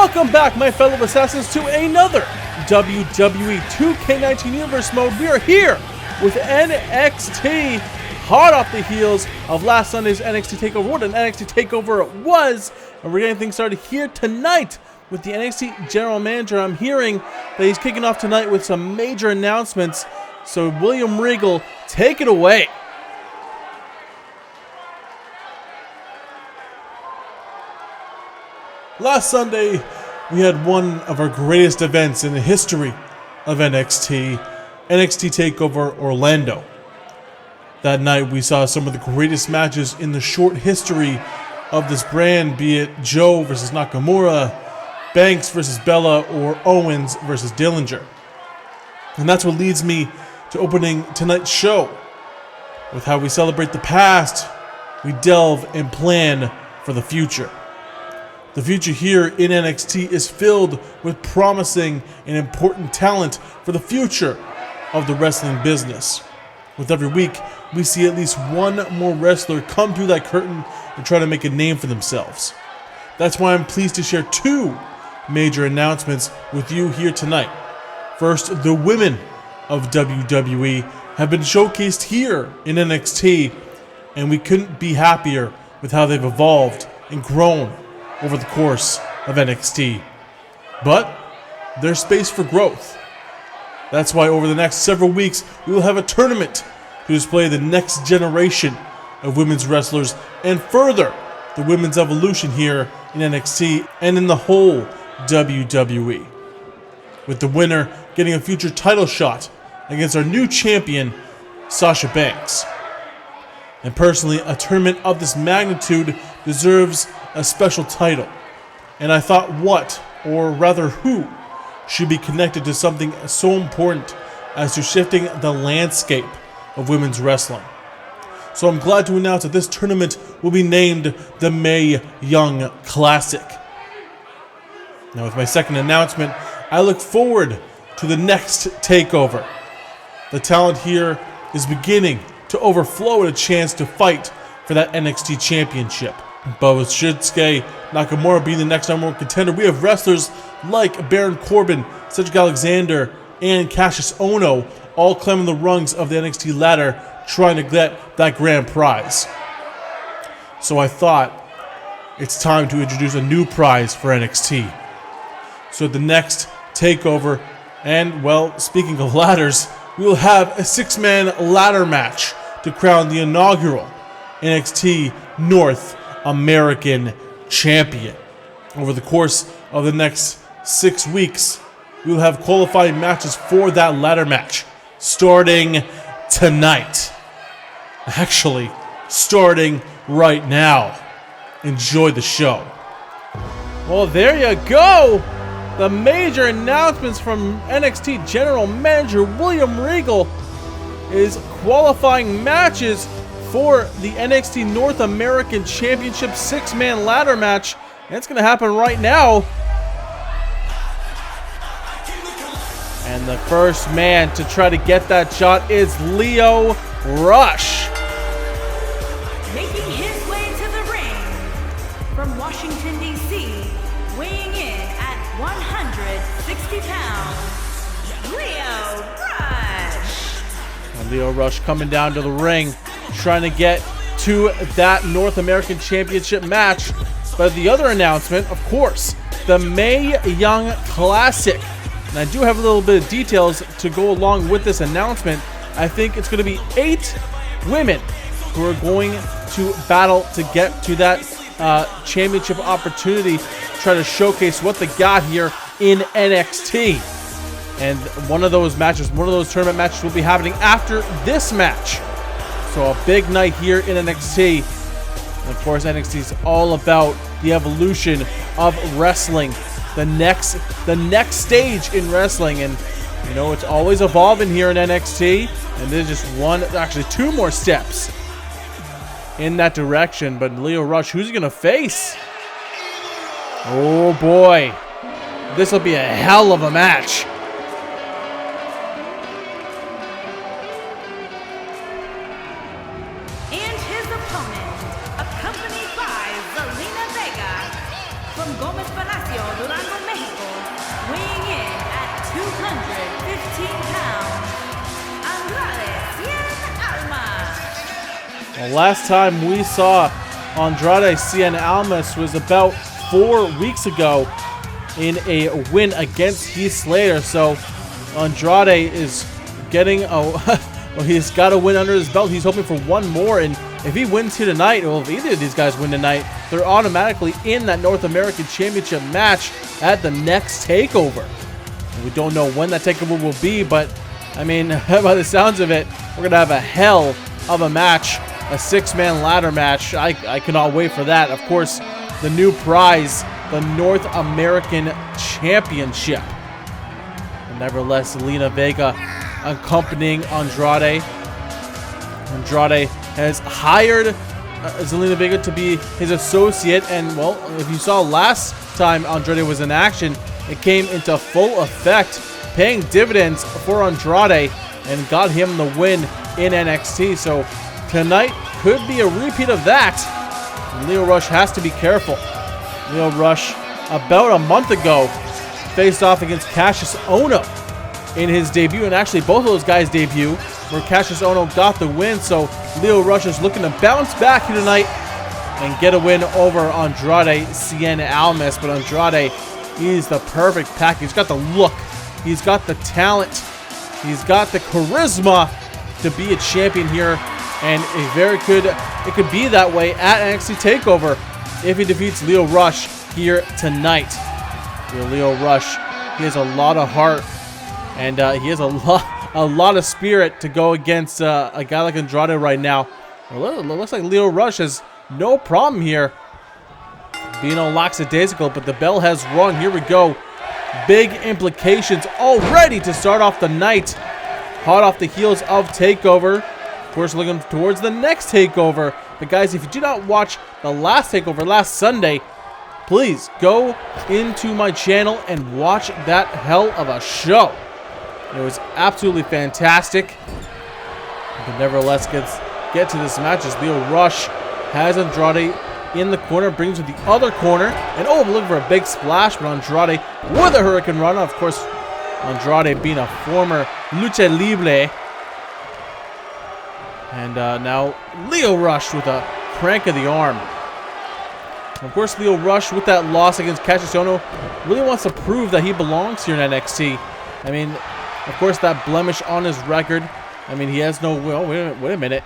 Welcome back, my fellow assassins, to another WWE 2K19 Universe mode. We are here with NXT, hot off the heels of last Sunday's NXT Takeover. What an NXT Takeover it was! And we're getting things started here tonight with the NXT General Manager. I'm hearing that he's kicking off tonight with some major announcements. So William Regal, take it away. Last Sunday, we had one of our greatest events in the history of NXT, NXT Takeover Orlando. That night, we saw some of the greatest matches in the short history of this brand, be it Joe versus Nakamura, Banks versus Bella, or Owens versus Dillinger. And that's what leads me to opening tonight's show. With how we celebrate the past, we delve and plan for the future. The future here in NXT is filled with promising and important talent for the future of the wrestling business. With every week, we see at least one more wrestler come through that curtain and try to make a name for themselves. That's why I'm pleased to share two major announcements with you here tonight. First, the women of WWE have been showcased here in NXT, and we couldn't be happier with how they've evolved and grown over the course of NXT. But there's space for growth. That's why over the next several weeks, we will have a tournament to display the next generation of women's wrestlers and further the women's evolution here in NXT and in the whole WWE. With the winner getting a future title shot against our new champion, Sasha Banks. And personally, a tournament of this magnitude deserves a special title. And I thought what, or rather who, should be connected to something so important as to shifting the landscape of women's wrestling. So I'm glad to announce that this tournament will be named the Mae Young Classic. Now with my second announcement, I look forward to the next takeover. The talent here is beginning to overflow at a chance to fight for that NXT Championship. But with Shinsuke Nakamura being the next #1 contender, we have wrestlers like Baron Corbin, Cedric Alexander, and Cassius Ohno all climbing the rungs of the NXT ladder trying to get that grand prize. So I thought it's time to introduce a new prize for NXT. So at the next takeover, and well, speaking of ladders, we will have a 6-man ladder match to crown the inaugural NXT North American Champion. Over the course of the next 6 weeks, we will have qualifying matches for that ladder match starting tonight. Actually, starting right now. Enjoy the show. Well, there you go. The major announcements from NXT General Manager William Regal is qualifying matches for the NXT North American Championship 6-man ladder match. And it's going to happen right now. And the first man to try to get that shot is Lio Rush. Making his way to the ring from Washington, D.C., weighing in at 160 pounds, Lio Rush. And Lio Rush coming down to the ring, trying to get to that North American Championship match. But the other announcement, of course, the Mae Young Classic. And I do have a little bit of details to go along with this announcement. I think it's going to be 8 women who are going to battle to get to that championship opportunity, try to showcase what they got here in NXT. And one of those matches, one of those tournament matches will be happening after this match. So a big night here in NXT. And of course, NXT is all about the evolution of wrestling. The next stage in wrestling. And you know, it's always evolving here in NXT. And there's just actually 2 more steps in that direction. But Lio Rush, who's he going to face? Oh boy. This will be a hell of a match. And his opponent, accompanied by Zelina Vega from Gomez Palacio, Durango, pounds, Andrade Cien Almas. The last time we saw Andrade Cien Almas was about 4 weeks ago in a win against Heath Slater. So Andrade is getting a well, he's got a win under his belt. He's hoping for one more, and if he wins here tonight, well, if either of these guys win tonight, they're automatically in that North American Championship match at the next Takeover. We don't know when that Takeover will be, but I mean, by the sounds of it, we're gonna have a hell of a match, a 6-man ladder match. I cannot wait for that. Of course, the new prize, the North American Championship. And nevertheless, Zelina Vega accompanying Andrade. Andrade has hired Zelina Vega to be his associate, and well, if you saw last time Andrade was in action, it came into full effect, paying dividends for Andrade and got him the win in NXT. So tonight could be a repeat of that. And Lio Rush has to be careful. Lio Rush, about a month ago, faced off against Cassius Ohno in his debut, and actually both of those guys' debut, where Cassius Ohno got the win. So Lio Rush is looking to bounce back here tonight and get a win over Andrade Cien Almas. But Andrade is the perfect pack. He's got the look, he's got the talent, he's got the charisma to be a champion here, and it could be that way at NXT Takeover if he defeats Lio Rush here tonight. Lio Rush, he has a lot of heart, and he has a lot of spirit to go against a guy like Andrade right now. It looks like Lio Rush has no problem here being all lackadaisical, but the bell has rung. Here we go. Big implications already to start off the night. Hot off the heels of Takeover. Of course, looking towards the next Takeover. But guys, if you did not watch the last Takeover last Sunday, please go into my channel and watch that hell of a show. It was absolutely fantastic. But nevertheless, get to this match as Lio Rush has Andrade in the corner, brings to the other corner, and oh, I'm looking for a big splash, but Andrade with a Hurricane Rana. Of course, Andrade being a former Lucha Libre. And now Lio Rush with a crank of the arm. Of course, Lio Rush with that loss against Cassius Ohno really wants to prove that he belongs here in NXT. I mean, of course, that blemish on his record. I mean, he has no... Well, wait a minute.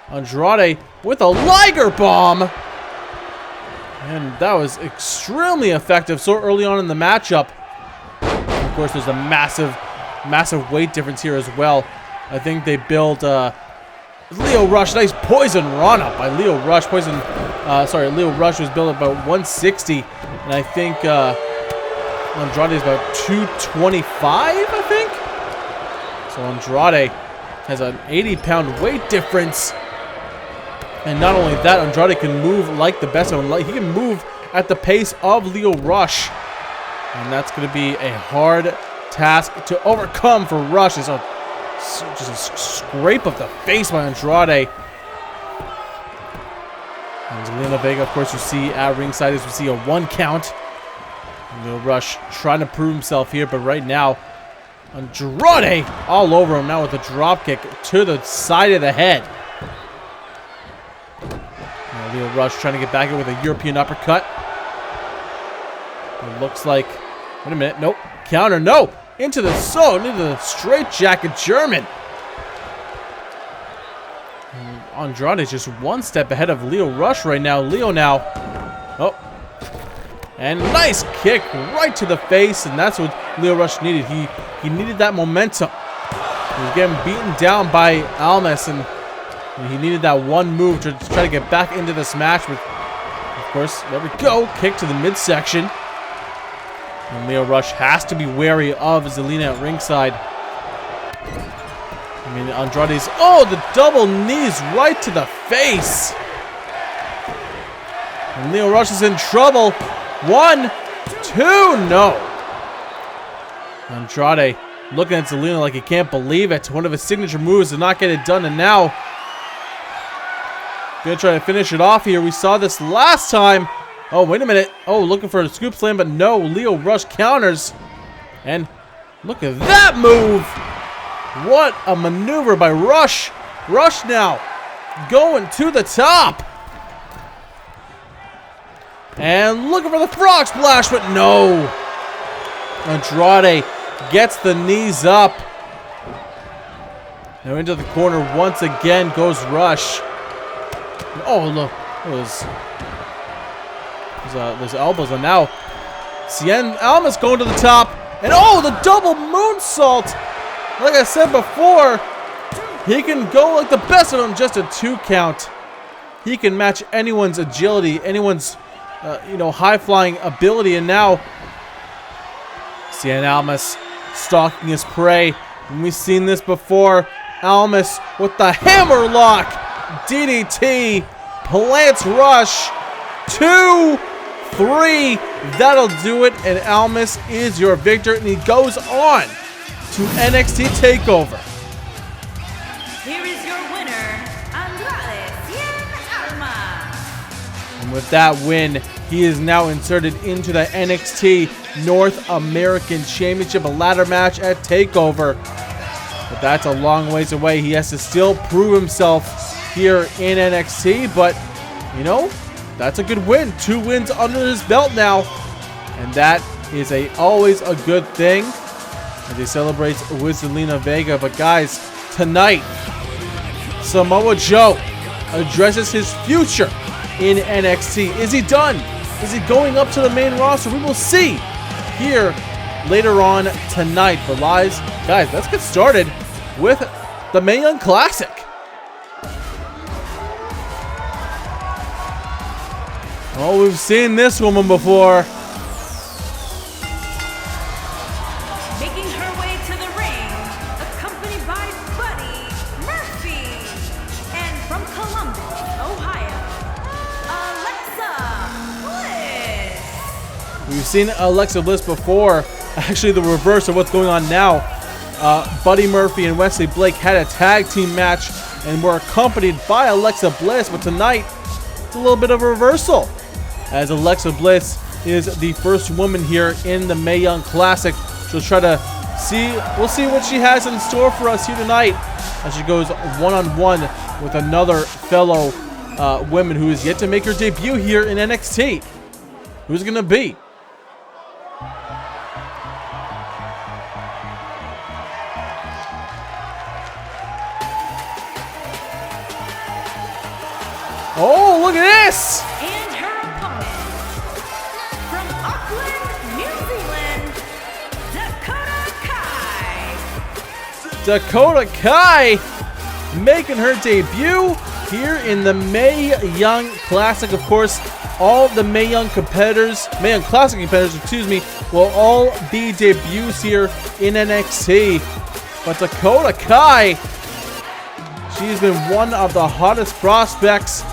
Andrade with a Liger Bomb. And that was extremely effective so early on in the matchup. Of course, there's a massive weight difference here as well. I think they built Lio Rush. Nice poison run-up by Lio Rush. Lio Rush was built about 160. And I think Andrade is about 225, I think. So Andrade has an 80-pound weight difference. And not only that, Andrade can move like the best of them. He can move at the pace of Lio Rush. And that's going to be a hard task to overcome for Rush. It's just a scrape of the face by Andrade. And Zelina Vega, of course, you see at ringside as we see a 1 count. Lio Rush trying to prove himself here, but right now, Andrade all over him now with a drop kick to the side of the head. Now Lio Rush trying to get back in with a European uppercut. It looks like, wait a minute, nope, counter, no, into the straight jacket German. Andrade is just 1 step ahead of Lio Rush right now. Lio now, oh, and nice kick right to the face, and that's what Lio Rush needed. He needed that momentum. He was getting beaten down by Almas, and he needed that one move to try to get back into this match. But of course, there we go, kick to the midsection. And Lio Rush has to be wary of Zelina at ringside. I mean, Andrade's, oh, the double knees right to the face. And Lio Rush is in trouble. 1, 2, no. Andrade looking at Zelina like he can't believe it. One of his signature moves to not get it done, and now gonna try to finish it off here. We saw this last time. Oh, wait a minute. Oh, looking for a scoop slam, but no. Lio Rush counters. And look at that move. What a maneuver by Rush. Rush now going to the top. And looking for the frog splash, but no. Andrade gets the knees up. Now into the corner once again goes Rush. Oh, look. There's elbows, and now Cien Almas going to the top. And oh, the double moonsault. Like I said before, he can go like the best of them, just a 2 count. He can match anyone's agility, anyone's high-flying ability. And now Cien Almas stalking his prey. And we've seen this before. Almas with the hammerlock. DDT. Plants Rush. 2, 3. That'll do it. And Almas is your victor. And he goes on to NXT Takeover. Here is your winner, Andrade Cien Almas. And with that win, he is now inserted into the NXT North American Championship, a ladder match at TakeOver. But that's a long ways away. He has to still prove himself here in NXT, but that's a good win. 2 wins under his belt now, and that is always a good thing as he celebrates with Zelina Vega. But guys, tonight Samoa Joe addresses his future in NXT. Is he done? Is he going up to the main roster? We will see here later on tonight. For lives, guys, let's get started with the Mae Young Classic. Oh, we've seen this woman before. Making her way to the ring, accompanied by Buddy Murphy. And from Columbus, Ohio, Alexa Bliss. We've seen Alexa Bliss before. Actually, the reverse of what's going on now. Buddy Murphy and Wesley Blake had a tag team match and were accompanied by Alexa Bliss. But tonight, it's a little bit of a reversal, as Alexa Bliss is the first woman here in the Mae Young Classic. We'll see what she has in store for us here tonight as she goes one-on-one with another fellow woman who is yet to make her debut here in NXT. Who's it gonna be? Oh, look at this! And her opponent, from Auckland, New Zealand, Dakota Kai. Dakota Kai making her debut here in the Mae Young Classic. Of course, all the Mae Young Classic competitors, will all be debuts here in NXT. But Dakota Kai, she's been one of the hottest prospects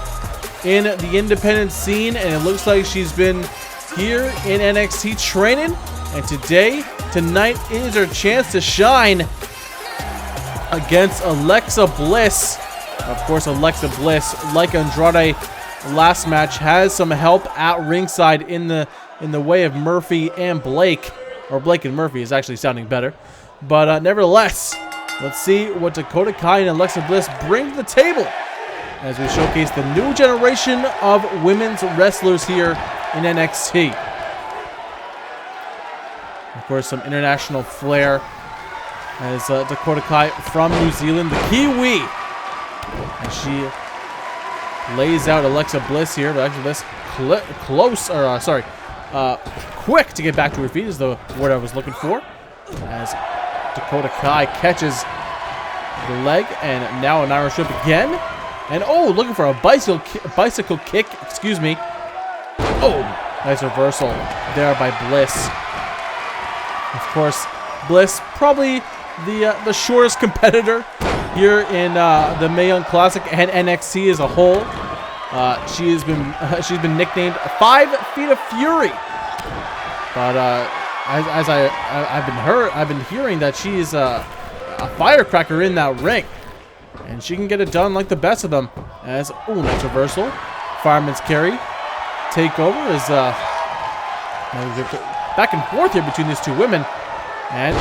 in the independent scene, and it looks like she's been here in NXT training. And tonight is her chance to shine against Alexa Bliss. Of course, Alexa Bliss, like Andrade last match, has some help at ringside in the way of Murphy and Blake, or Blake and Murphy is actually sounding better. But nevertheless, let's see what Dakota Kai and Alexa Bliss bring to the table as we showcase the new generation of women's wrestlers here in NXT. Of course, some international flair as Dakota Kai from New Zealand, the Kiwi, and she lays out Alexa Bliss here. But actually, this quick to get back to her feet is the word I was looking for. As Dakota Kai catches the leg, and now an Irish whip again. And oh, looking for a bicycle kick. Excuse me. Oh, nice reversal there by Bliss. Of course, Bliss probably the shortest competitor here in the Mae Young Classic and NXT as a whole. She's been nicknamed 5 Feet of Fury. But as I've been hearing that she's a firecracker in that ring, and she can get it done like the best of them. As nice reversal, fireman's carry, takeover is back and forth here between these two women. And,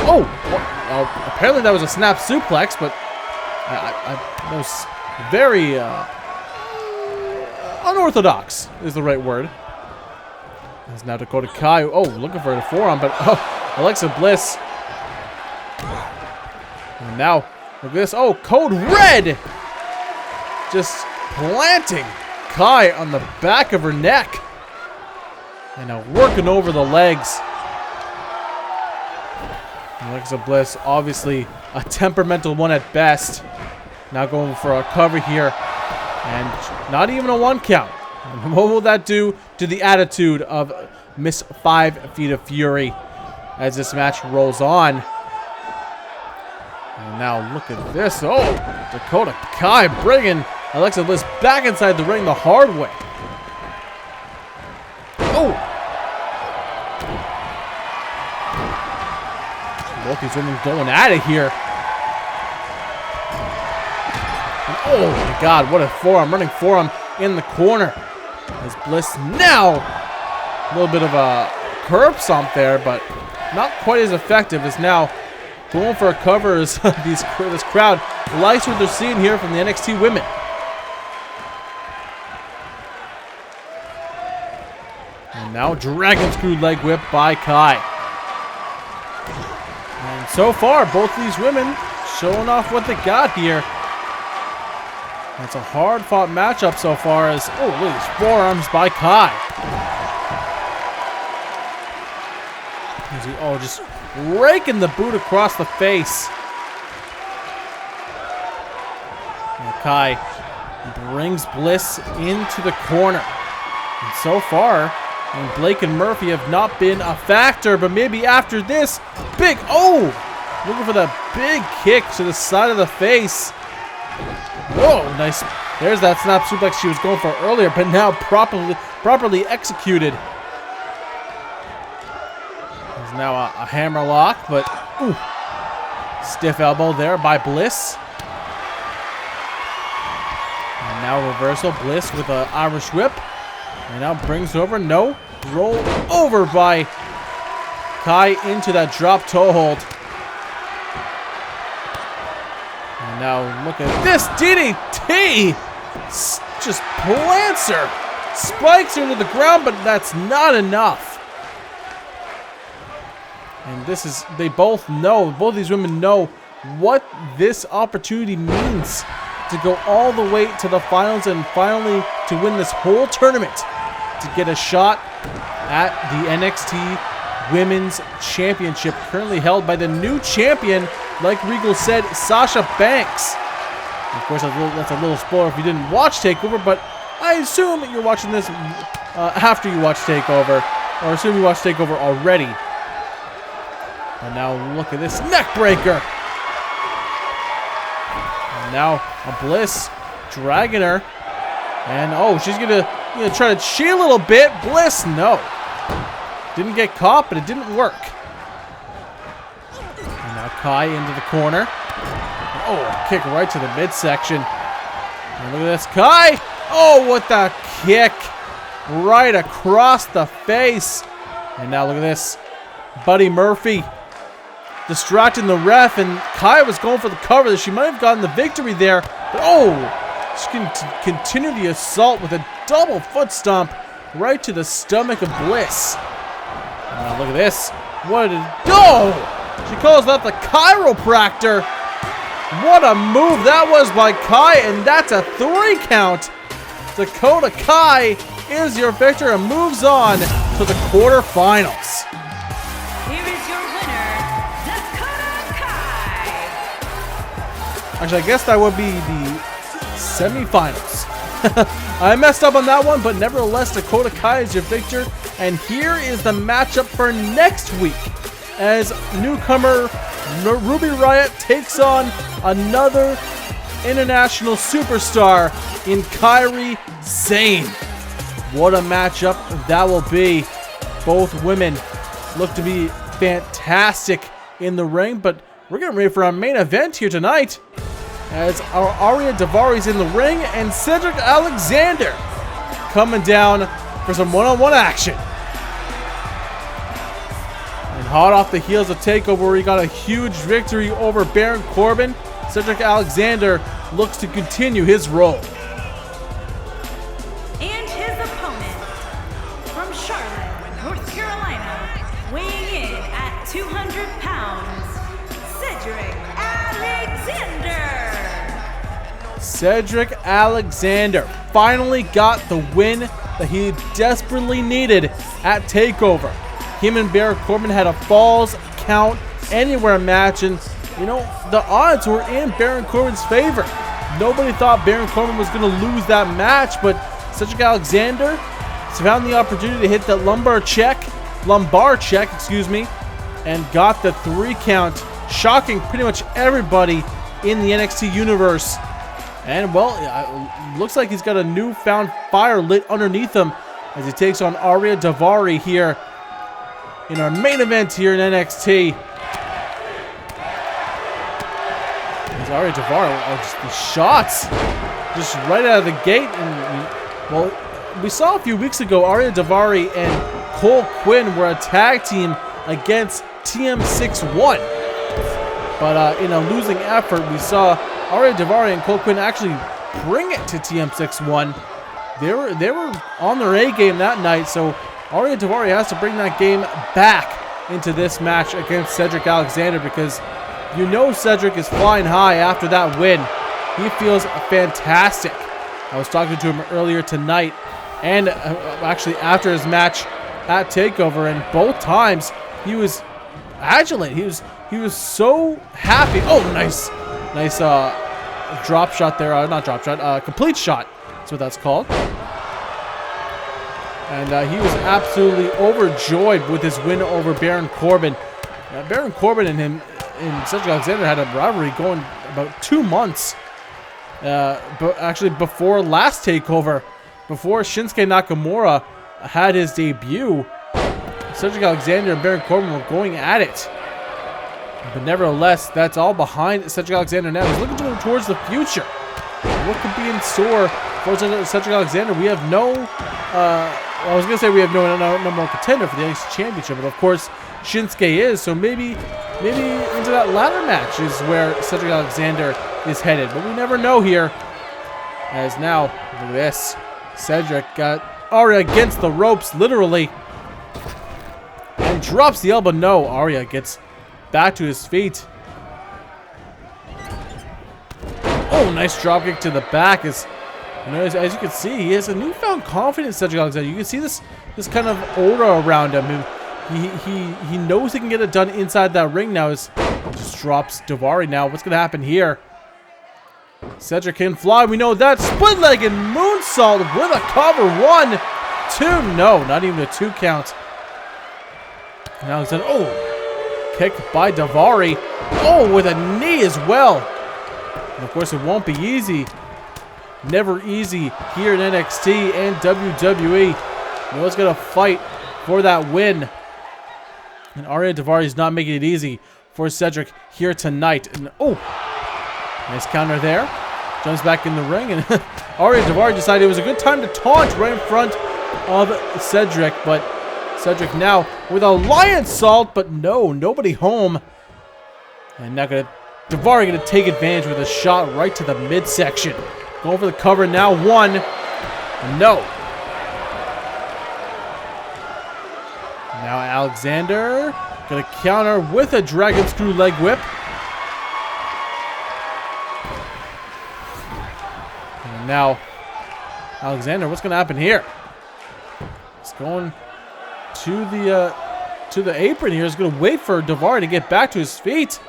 apparently that was a snap suplex, but that was very unorthodox is the right word. As now Dakota Kai, looking for the forearm, but Alexa Bliss. And now, look at this, Code Red! Just planting Kai on the back of her neck. And now working over the legs. Alexa Bliss, obviously a temperamental one at best. Now going for a cover here. And not even a 1 count. And what will that do to the attitude of Miss 5 Feet of Fury as this match rolls on? And now look at this. Dakota Kai bringing Alexa Bliss back inside the ring the hard way. Both these women going at it here. And oh my God, what a forearm, running forearm in the corner. As Bliss now, a little bit of a curb stomp there, but not quite as effective as now going for a cover as this crowd likes what they're seeing here from the NXT women. And now dragon screw leg whip by Kai. And so far, both these women showing off what they got here. It's a hard-fought matchup so far as, look at these forearms by Kai. Just raking the boot across the face. Now Kai brings Bliss into the corner. And so far, Blake and Murphy have not been a factor, but maybe after this, looking for that big kick to the side of the face. Whoa, nice. There's that snap suplex she was going for earlier, but now properly executed. There's now a hammer lock, but stiff elbow there by Bliss. And now reversal, Bliss with an Irish whip. And now brings over, roll over by Kai into that drop toe hold. And now look at this DDT! Just plants her, spikes her into the ground, but that's not enough. And both these women know what this opportunity means to go all the way to the finals and finally to win this whole tournament to get a shot at the NXT Women's Championship, currently held by the new champion, like Regal said, Sasha Banks. Of course, that's a little spoiler if you didn't watch TakeOver, but I assume you're watching this after you watch TakeOver, or assume you watched TakeOver already. And now look at this neck breaker. And now a Bliss dragging her, and she's gonna try to cheat a little bit. Bliss, no, didn't get caught, but it didn't work. And now Kai into the corner. Kick right to the midsection. And look at this, Kai. What the kick right across the face. And now look at this, Buddy Murphy distracting the ref, and Kai was going for the cover. She might have gotten the victory there, but she can continue the assault with a double foot stomp right to the stomach of Bliss. And now look at this. What did she calls that the chiropractor. What a move that was by Kai, and that's a 3 count. Dakota Kai is your victor and moves on to the quarterfinals. Here is your winner, Dakota Kai. Actually, I guess that would be the semifinals. I messed up on that one, but nevertheless, Dakota Kai is your victor. And here is the matchup for next week, as newcomer Ruby Riott takes on another international superstar in Kairi Sane. What a matchup that will be. Both women look to be fantastic in the ring, but we're getting ready for our main event here tonight, as our Aria Davari's in the ring and Cedric Alexander coming down for some one-on-one action. And hot off the heels of Takeover, where he got a huge victory over Baron Corbin, Cedric Alexander looks to continue his role. And his opponent, from Charlotte, North Carolina, weighing in at 200 pounds, Cedric Alexander. Cedric Alexander finally got the win that he desperately needed at Takeover. Him and Baron Corbin had a Falls Count Anywhere match, and you know, the odds were in Baron Corbin's favor. Nobody thought Baron Corbin was going to lose that match, but Cedric Alexander found the opportunity to hit that lumbar check, and got the 3 count, shocking pretty much everybody in the NXT universe. And well, it looks like he's got a newfound fire lit underneath him as he takes on Aria Davari here in our main event here in NXT. As Aria Davari, just the shots, just right out of the gate. And well, we saw a few weeks ago Aria Davari and Cole Quinn were a tag team against TM61. But in a losing effort, we saw Aria Davari and Cole Quinn actually bring it to TM61. They were on their A game that night, so Aria Davari has to bring that game back into this match against Cedric Alexander, because you know Cedric is flying high after that win. He feels fantastic. I was talking to him earlier tonight, and actually after his match at Takeover, and both times he was adulated. He was so happy. Oh, nice drop shot there. Not drop shot, complete shot. That's what that's called. And he was absolutely overjoyed with his win over Baron Corbin. Baron Corbin and him and Cedric Alexander had a rivalry going about 2 months. But actually before last Takeover, before Shinsuke Nakamura had his debut, Cedric Alexander and Baron Corbin were going at it. But nevertheless, that's all behind Cedric Alexander now. He's looking towards the future. What could be in store for Cedric Alexander? We have no... I was going to say we have no number one contender for the NXT Championship, but of course Shinsuke is, so maybe into that ladder match is where Cedric Alexander is headed. But we never know here. As now, look at this. Cedric got Aria against the ropes, literally. And drops the elbow. No, Aria gets back to his feet. Oh, nice dropkick to the back. As you can see, he has a newfound confidence, Cedric Alexander. You can see this kind of aura around him. He knows he can get it done inside that ring now. As he just drops Davari now. What's going to happen here? Cedric can fly. We know that. Split-legged moonsault with a cover. 1, 2. No, not even a 2 count. And Alexander. Oh, kick by Davari. Oh, with a knee as well. And of course, it won't be easy. Never easy here in NXT and WWE. No one's going to fight for that win. And Aria Davari is not making it easy for Cedric here tonight. And oh, nice counter there. Jumps back in the ring. And Aria Davari decided it was a good time to taunt right in front of Cedric. But Cedric now with a lion salt. But no, nobody home. And now Davari going to take advantage with a shot right to the midsection. Going for the cover now. 1. No. Now Alexander going to counter with a dragon screw leg whip. And now Alexander, what's going to happen here? He's going to the apron here. He's going to wait for Davari to get back to his feet.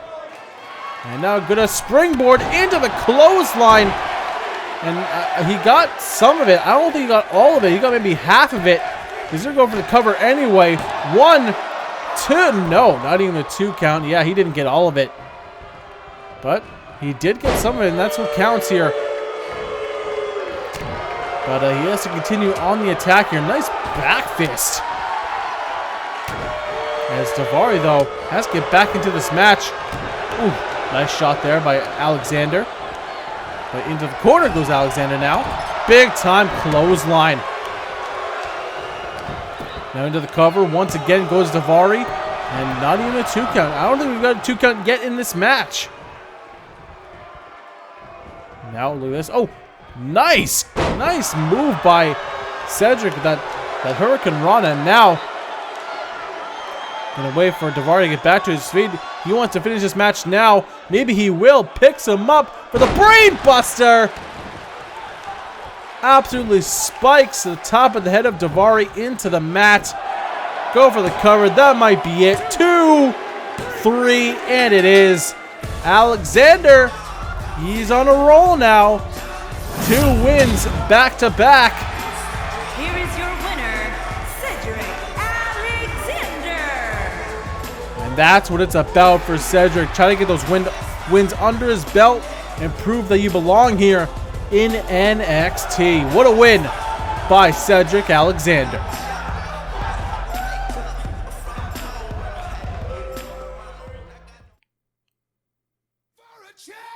And now going to springboard into the clothesline. And he got some of it. I don't think he got all of it. He got maybe half of it. He's going to go for the cover anyway. 1, 2. No, not even a 2 count. Yeah, he didn't get all of it. But he did get some of it, and that's what counts here. But he has to continue on the attack here. Nice back fist. As Davari, though, has to get back into this match. Ooh, nice shot there by Alexander. But into the corner goes Alexander now. Big time clothesline. Now into the cover. Once again goes Davari. And not even a 2 count. I don't think we've got a 2 count yet in this match. Now look at this. Oh, nice. Nice move by Cedric with that Hurricane Rana. And now, gonna wait for Davari to get back to his feet. He wants to finish this match now. Maybe he will. Picks him up for the Brain Buster. Absolutely spikes the top of the head of Davari into the mat. Go for the cover. That might be it. 2, 3, and it is. Alexander, he's on a roll now. 2 wins back to back. Here is your winner, Cedric Alexander. And that's what it's about for Cedric. Trying to get those wins under his belt and prove that you belong here in NXT. What a win by Cedric Alexander.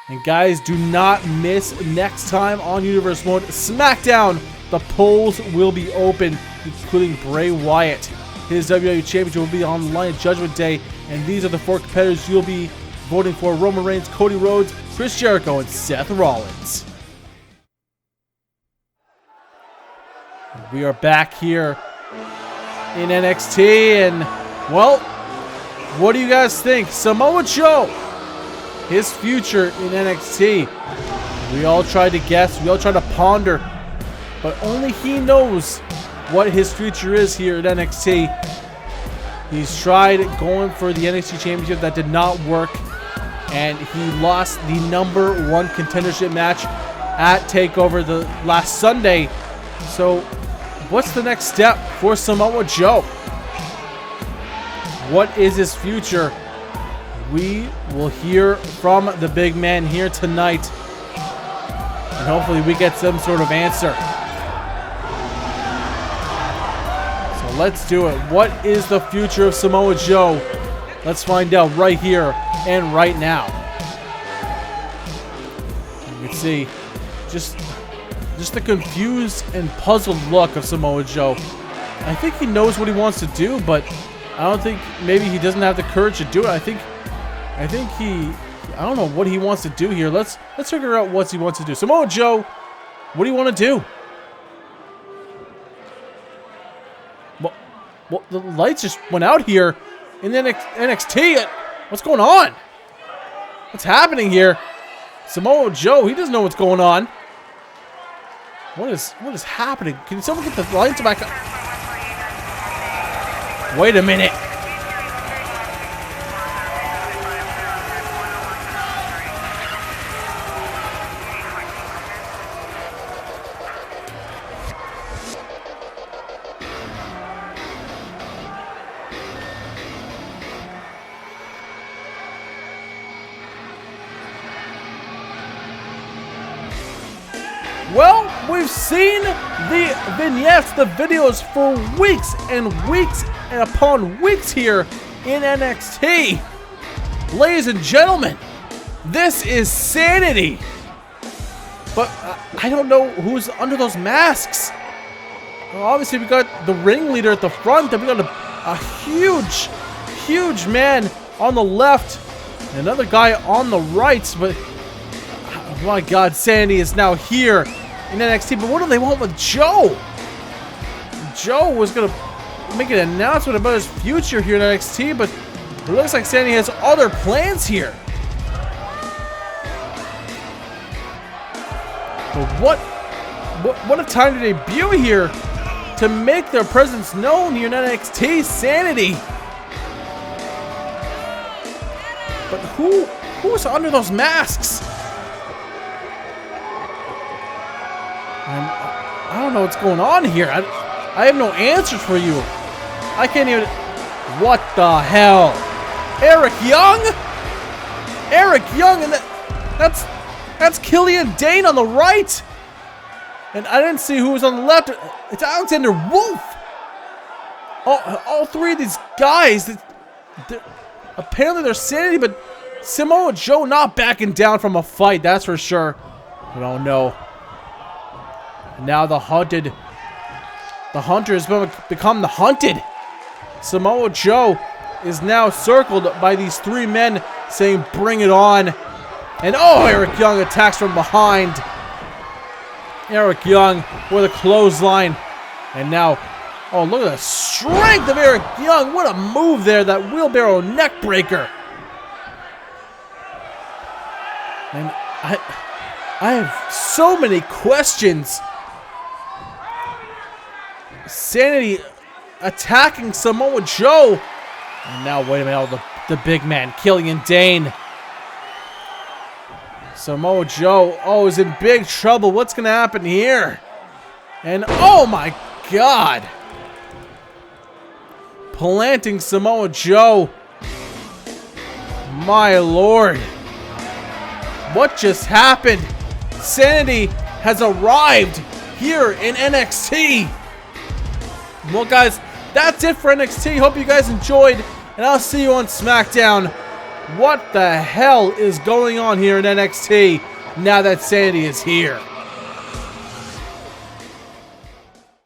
And guys, do not miss next time on Universe Mode SmackDown. The polls will be open, including Bray Wyatt. His WWE Championship will be on the line at Judgment Day. And these are the 4 competitors you'll be voting for: Roman Reigns, Cody Rhodes, Chris Jericho, and Seth Rollins. We are back here in NXT, and, well, what do you guys think? Samoa Joe, his future in NXT. We all tried to guess, we all tried to ponder, but only he knows what his future is here at NXT. He's tried going for the NXT Championship. That did not work, and he lost the #1 contendership match at TakeOver the last Sunday. So what's the next step for Samoa Joe? What is his future? We will hear from the big man here tonight, and hopefully we get some sort of answer. So let's do it. What is the future of Samoa Joe? Let's find out right here and right now. You can see just the confused and puzzled look of Samoa Joe. I think he knows what he wants to do, but I don't think, maybe he doesn't have the courage to do it. I think I don't know what he wants to do here. Let's figure out what he wants to do. Samoa Joe, what do you want to do? Well, the lights just went out here in the NXT. What's going on? What's happening here? Samoa Joe, he doesn't know what's going on. What is happening? Can someone get the lights back up? Wait a minute. Well, we've seen the vignettes, the videos for weeks and weeks and upon weeks here in NXT. Ladies and gentlemen, this is sanity. But I don't know who's under those masks. Well, obviously, we got the ringleader at the front, then we got a huge man on the left, and another guy on the right, but oh my God, Sandy is now here in NXT. But what do they want with Joe? Joe was going to make an announcement about his future here in NXT, but it looks like Sandy has other plans here. But what a time to debut here to make their presence known here in NXT. Sanity. But who's under those masks? I don't know what's going on here. I have no answers for you. I can't even... What the hell? Eric Young? Eric Young, and that's Killian Dane on the right. And I didn't see who was on the left. It's Alexander Wolf. All three of these guys, apparently they're sanity, but Samoa Joe not backing down from a fight, that's for sure. I don't know. Now the hunter has become the hunted. Samoa Joe is now circled by these 3 men saying, "Bring it on." And oh, Eric Young attacks from behind. Eric Young with a clothesline. And now, oh, look at the strength of Eric Young. What a move there, that wheelbarrow neck breaker. And I have so many questions. Sanity attacking Samoa Joe. And now, wait a minute, oh, the big man, Killian Dane. Samoa Joe, oh, is in big trouble. What's going to happen here? And, oh my God. Planting Samoa Joe. My Lord. What just happened? Sanity has arrived here in NXT. Well, guys, that's it for NXT. Hope you guys enjoyed, and I'll see you on SmackDown. What the hell is going on here in NXT now that Sanity is here?